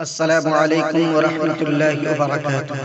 अस्सलामु अलैकुम वरहमतुल्लाहि वबरकातुह।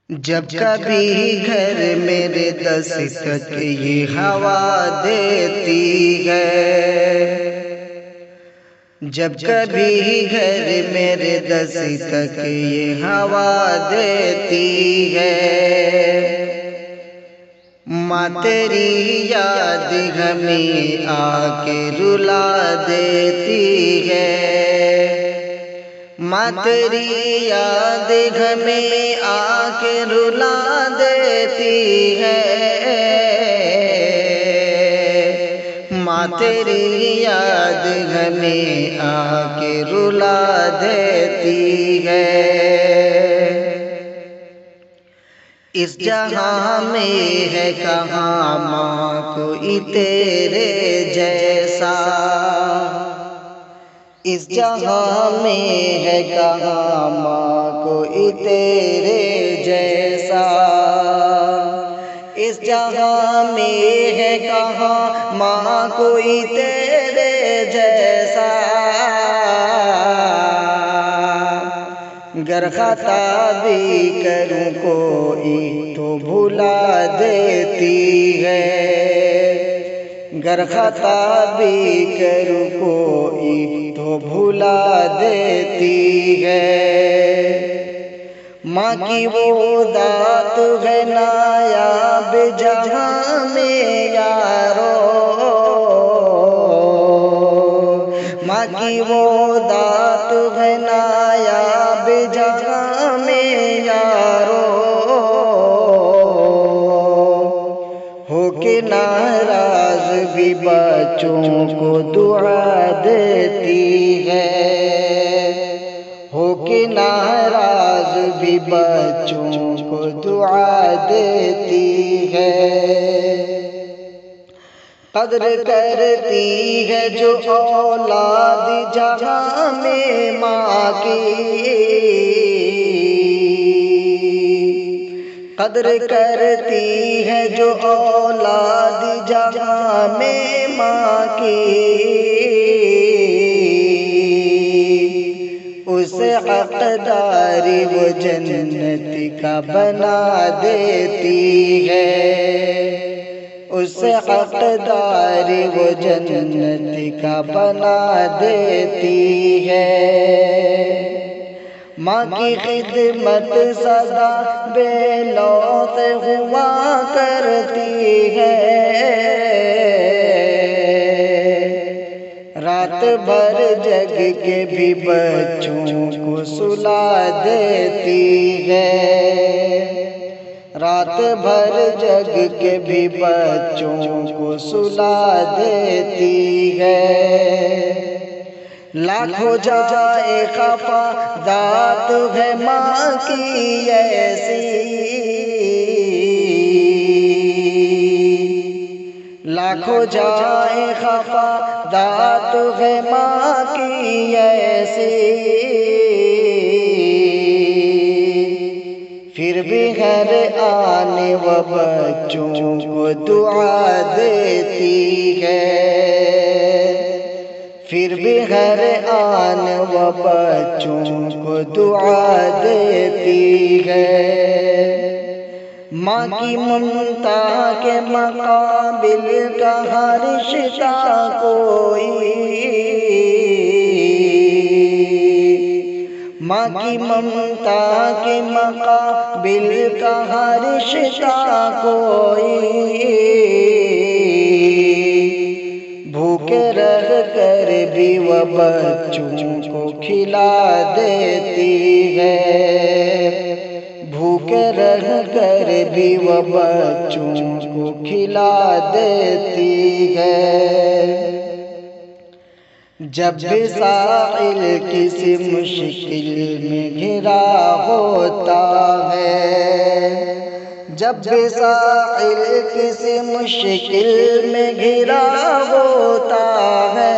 जब कभी घर मेरे दस्तक ये हवा देती है, जब कभी घर मेरे दस्तक ये हवा देती है, माँ तेरी याद हमें आके रुला देती है, माँ तेरी याद हमें आके रुला देती है, माँ तेरी याद हमें आके रुला देती है। इस जहां में है कहाँ माँ कोई तेरे जैसा, इस जहां में है कहाँ माँ कोई तेरे जैसा, इस जहां में है कहाँ माँ कोई तेरे जैसा। गर खता भी करूं कोई तो भुला देती है, गर खता भी करूं कोई तो भुला देती है। माँ की वो दात है नायाब जहां में यारो, माँ की वो दात है नायाब जहां में यारो, हो के नाराज भी बच्चों को दुआ देती है, हो के नाराज भी बच्चों को दुआ देती है। कद्र करती है जो औलाद जहां में माँ की, कद्र करती है जो औलाद जहां में माँ की, उसे हकदारी वो जन्नत का बना देती है, उसे हकदारी वो जन्नत का बना देती है। माँ की खिदमत सदा बेलौत हुआ करती है, रात भर जग के भी बच्चों को सुला देती है, रात भर जग के भी बच्चों को सुला देती है। लाखों जाए खफा दात है माँ की ऐसी, लाखों जाए खफा दात है माँ की ऐसी, फिर भी घर आने व बच्चों को दुआ देती है, फिर भी घर आने व बच्चों को दुआ देती है। माँ की ममता के मुकाबिल कहाँ रिश्ता कोई, माँ की ममता के मुकाबिल कहाँ रिश्ता कोई, भूखे रह कर भी वह बच्चों को खिला देती है, भूखे रह कर भी वह बच्चों को खिला देती है। जब भी साइल किसी मुश्किल में घिरा होता है, जब भी साइल किसी मुश्किल में घिरा होता है,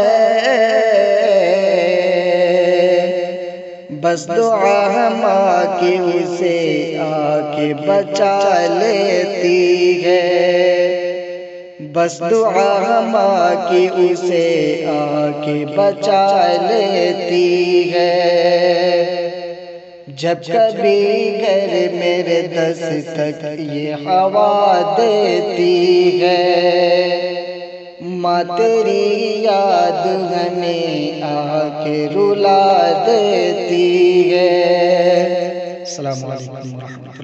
बस दुआ माँ की उसे आके बचा लेती है। बस दुआ माँ की उसे आके बचा लेती है। जब कभी घर मेरे दस्तक ये हवा देती है, माँ तेरी याद हमें आके रुला देती है। अस्सलामु अलैकुम।